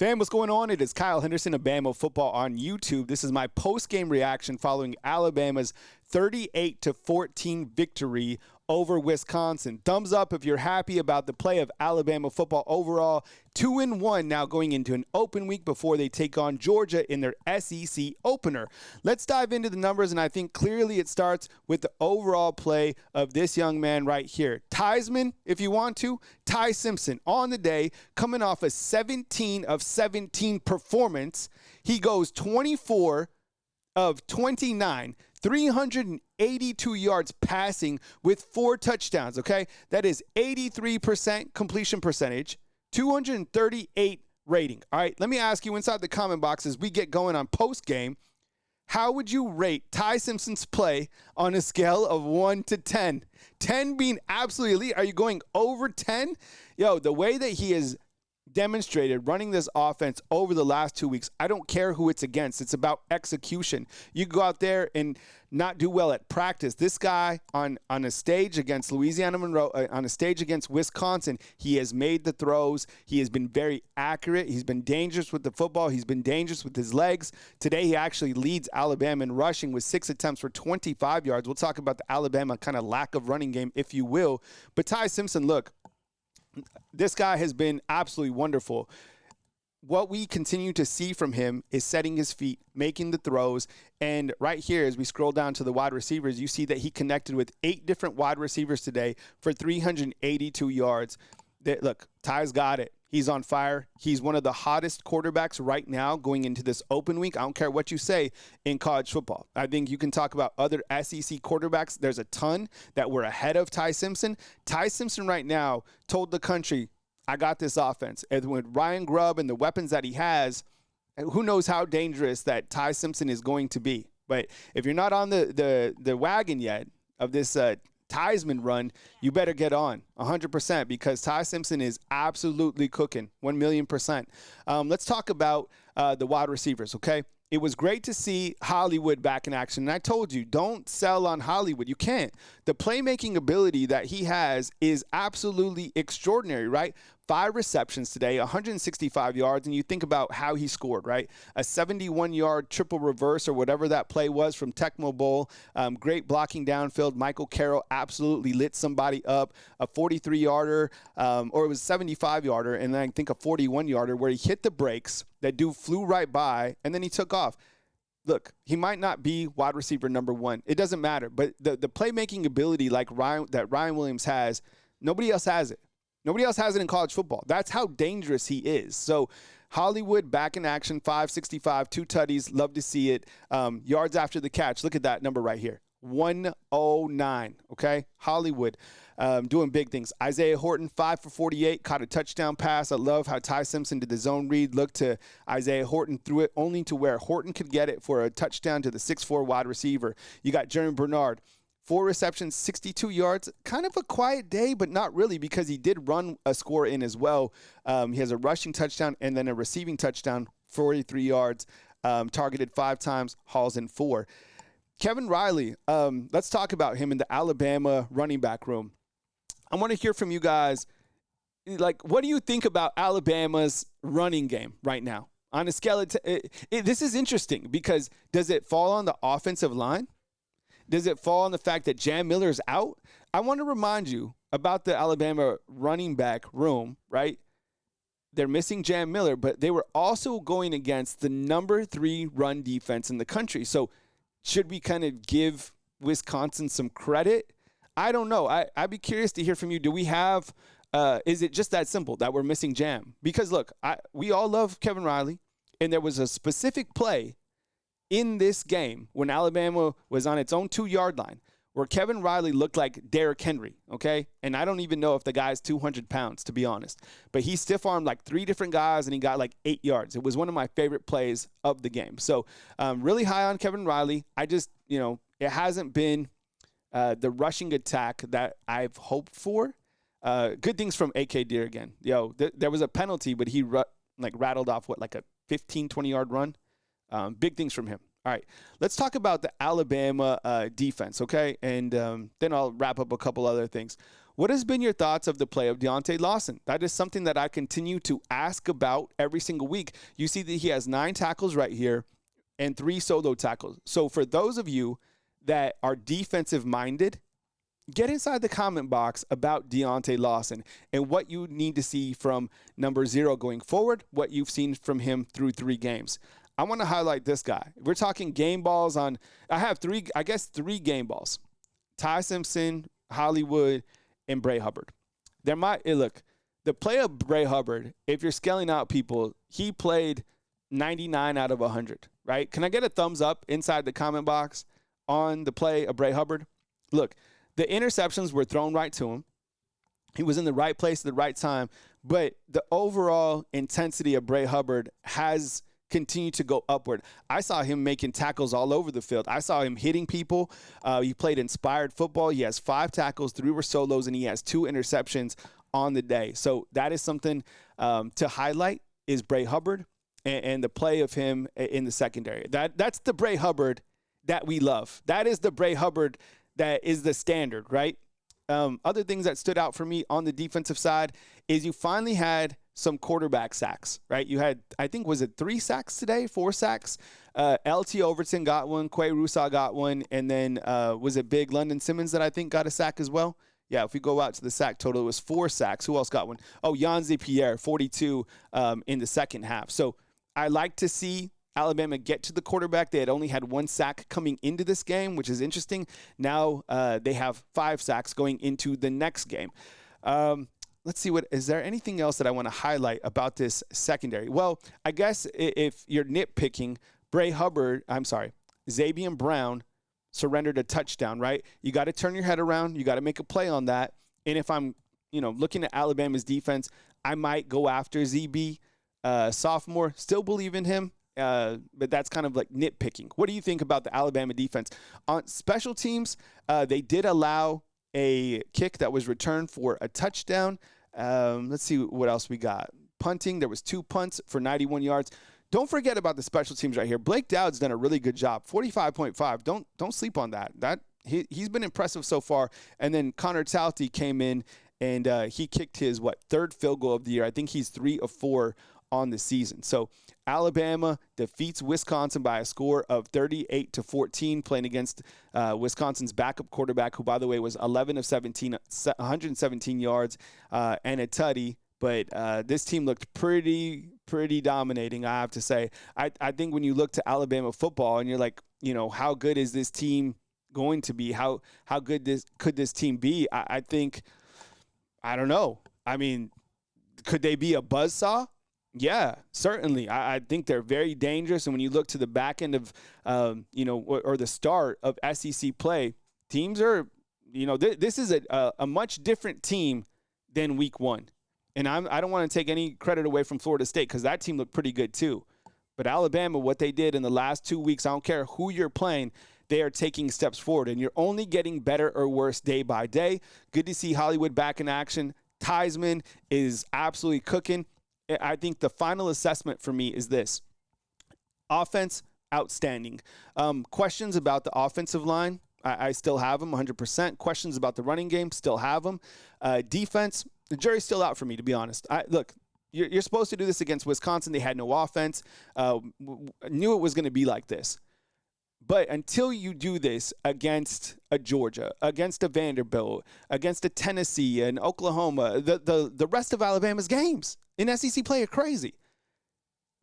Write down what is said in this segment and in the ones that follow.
Fam, what's going on? It is Kyle Henderson of Bama Football on YouTube. This is my post-game reaction following Alabama's 38-14 victory over Wisconsin. Thumbs up if you're happy about the play of Alabama football overall. 2-1 now going into an open week before they take on Georgia in their SEC opener. Let's dive into the numbers, and I think clearly it starts with the overall play of this young man right here. Theismann, if you want to, Ty Simpson on the day, coming off a 17 of 17 performance. He goes 24 of 29, 382 yards passing with 4 touchdowns, okay? That is 83% completion percentage, 238 rating. All right, let me ask you inside the comment box as we get going on post-game, how would you rate Ty Simpson's play on a scale of 1 to 10? 10 being absolutely elite. Are you going over 10? Yo, the way that he is demonstrated running this offense over the last 2 weeks, I don't care who it's against. It's about execution. You go out there and not do well at practice. This guy on a stage against Louisiana Monroe, on a stage against Wisconsin, he has made the throws. He has been very accurate. He's been dangerous with the football. He's been dangerous with his legs. Today, he actually leads Alabama in rushing with 6 attempts for 25 yards. We'll talk about the Alabama kind of lack of running game, if you will. But Ty Simpson, look, this guy has been absolutely wonderful. What we continue to see from him is setting his feet, making the throws. And right here, as we scroll down to the wide receivers, you see that he connected with 8 different wide receivers today for 382 yards. Look, Ty's got it. He's on fire. He's one of the hottest quarterbacks right now going into this open week. I don't care what you say in college football. I think you can talk about other SEC quarterbacks. There's a ton that were ahead of Ty Simpson. Ty Simpson right now told the country, I got this offense. And with Ryan Grubb and the weapons that he has, who knows how dangerous that Ty Simpson is going to be. But if you're not on the wagon yet of this Theismann run, you better get on 100% because Ty Simpson is absolutely cooking 1,000,000%. Let's talk about the wide receivers, okay? It was great to see Hollywood back in action. And I told you, don't sell on Hollywood. You can't. The playmaking ability that he has is absolutely extraordinary, right? 5 receptions today, 165 yards, and you think about how he scored, right? A 71-yard triple reverse or whatever that play was from Tecmo Bowl. Great blocking downfield. Michael Carroll absolutely lit somebody up. A 43-yarder, or it was a 75-yarder, and then I think a 41-yarder where he hit the brakes. That dude flew right by, and then he took off. Look, he might not be wide receiver number 1. It doesn't matter. But the playmaking ability that Ryan Williams has, nobody else has it. Nobody else has it in college football. That's how dangerous he is. So Hollywood back in action, 565, 2 tutties. Love to see it. Yards after the catch. Look at that number right here. 109, okay? Hollywood doing big things. Isaiah Horton, 5 for 48, caught a touchdown pass. I love how Ty Simpson did the zone read. Looked to Isaiah Horton, threw it only to where Horton could get it for a touchdown to the 6'4 wide receiver. You got Jeremy Bernard, 4 receptions, 62 yards. Kind of a quiet day, but not really because he did run a score in as well. He has a rushing touchdown and then a receiving touchdown, 43 yards, targeted 5 times, hauls in 4. Kevin Riley, let's talk about him in the Alabama running back room. I want to hear from you guys. Like, what do you think about Alabama's running game right now? On a scale of this is interesting because does it fall on the offensive line? Does it fall on the fact that Jam Miller's out? I want to remind you about the Alabama running back room, right? They're missing Jam Miller, but they were also going against the number 3 run defense in the country. So should we kind of give Wisconsin some credit? I don't know. I'd be curious to hear from you. Do we have is it just that simple that we're missing Jam? Because, look, we all love Kevin Riley, and there was a specific play in this game when Alabama was on its own 2-yard line where Kevin Riley looked like Derrick Henry, okay? And I don't even know if the guy's 200 pounds, to be honest. But he stiff-armed like 3 different guys, and he got like 8 yards. It was one of my favorite plays of the game. So really high on Kevin Riley. I just, it hasn't been the rushing attack that I've hoped for. Good things from A.K. Deer again. There was a penalty, but he rattled off, like a 15, 20-yard run. Big things from him. All right, let's talk about the Alabama defense, okay? And then I'll wrap up a couple other things. What has been your thoughts of the play of Deontay Lawson? That is something that I continue to ask about every single week. You see that he has 9 tackles right here and 3 solo tackles. So for those of you that are defensive minded, get inside the comment box about Deontay Lawson and what you need to see from number 0 going forward, what you've seen from him through 3 games. I want to highlight this guy. We're talking game balls on, I have 3 game balls. Ty Simpson, Hollywood, and Bray Hubbard. Look, the play of Bray Hubbard, if you're scaling out people, he played 99 out of 100, right? Can I get a thumbs up inside the comment box on the play of Bray Hubbard? Look, the interceptions were thrown right to him. He was in the right place at the right time, but the overall intensity of Bray Hubbard has continued to go upward. I saw him making tackles all over the field. I saw him hitting people. He played inspired football. He has 5 tackles, 3 were solos, and he has 2 interceptions on the day. So that is something to highlight is Bray Hubbard and the play of him in the secondary. That's the Bray Hubbard that we love. That is the Bray Hubbard that is the standard, right? Other things that stood out for me on the defensive side is you finally had some quarterback sacks, right? You had, I think, was it 3 sacks today, 4 sacks? LT Overton got one, Quay Rusaw got one, and then was it Big London Simmons that I think got a sack as well? Yeah, if we go out to the sack total, it was 4 sacks. Who else got one? Oh, Yanzi Pierre, 42 in the second half. So I like to see Alabama get to the quarterback. They had only had 1 sack coming into this game, which is interesting. Now they have 5 sacks going into the next game. Let's see, is there anything else that I want to highlight about this secondary? Well, I guess if you're nitpicking, Xavier Brown surrendered a touchdown, right? You got to turn your head around. You got to make a play on that. And if I'm, looking at Alabama's defense, I might go after ZB, sophomore. Still believe in him. But that's kind of like nitpicking. What do you think about the Alabama defense? On special teams, they did allow a kick that was returned for a touchdown. Let's see what else we got. Punting, there was 2 punts for 91 yards. Don't forget about the special teams right here. Blake Dowd's done a really good job. 45.5. Don't sleep on that. He's been impressive so far. And then Connor Talty came in and he kicked his 3rd field goal of the year. I think he's 3 of 4 on the season. So Alabama defeats Wisconsin by a score of 38-14, playing against Wisconsin's backup quarterback, who, by the way, was 11 of 17, 117 yards and a tutty. But this team looked pretty dominating, I have to say. I think when you look to Alabama football and you're like, how good is this team going to be? How good could this team be? I think, I don't know. I mean, could they be a buzzsaw? Yeah, certainly. I think they're very dangerous. And when you look to the back end of, or the start of SEC play, teams are, this is a much different team than week 1. And I don't want to take any credit away from Florida State because that team looked pretty good too. But Alabama, what they did in the last 2 weeks, I don't care who you're playing, they are taking steps forward. And you're only getting better or worse day by day. Good to see Hollywood back in action. Theismann is absolutely cooking. I think the final assessment for me is this. Offense, outstanding. Questions about the offensive line, I still have them 100%. Questions about the running game, still have them. Defense, the jury's still out for me, to be honest. Look, you're supposed to do this against Wisconsin. They had no offense. Knew it was going to be like this. But until you do this against a Georgia, against a Vanderbilt, against a Tennessee and Oklahoma, the rest of Alabama's games in SEC play are crazy.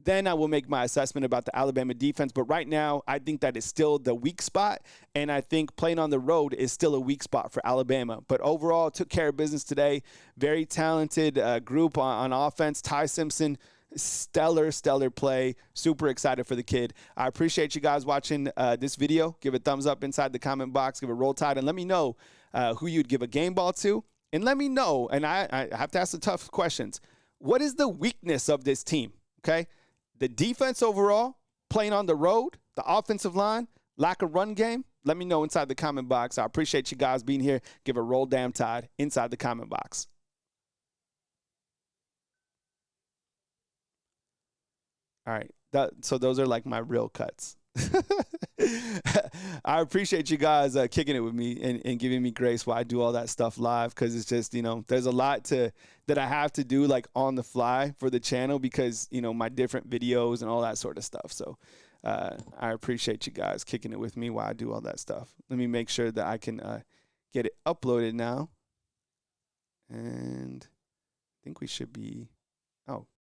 Then I will make my assessment about the Alabama defense. But right now, I think that is still the weak spot. And I think playing on the road is still a weak spot for Alabama. But overall, took care of business today. Very talented group on offense. Ty Simpson, stellar play. Super excited for the kid. I appreciate you guys watching this video. Give a thumbs up inside the comment box. Give a roll tide. And let me know who you'd give a game ball to. And let me know, and I have to ask the tough questions, what is the weakness of this team, okay? The defense overall, playing on the road, the offensive line, lack of run game. Let me know inside the comment box. I appreciate you guys being here. Give a roll damn tide inside the comment box. All right. So those are like my real cuts. I appreciate you guys kicking it with me and giving me grace while I do all that stuff live, because it's just, there's a lot that I have to do like on the fly for the channel because, my different videos and all that sort of stuff. So I appreciate you guys kicking it with me while I do all that stuff. Let me make sure that I can get it uploaded now. And I think we should be, oh,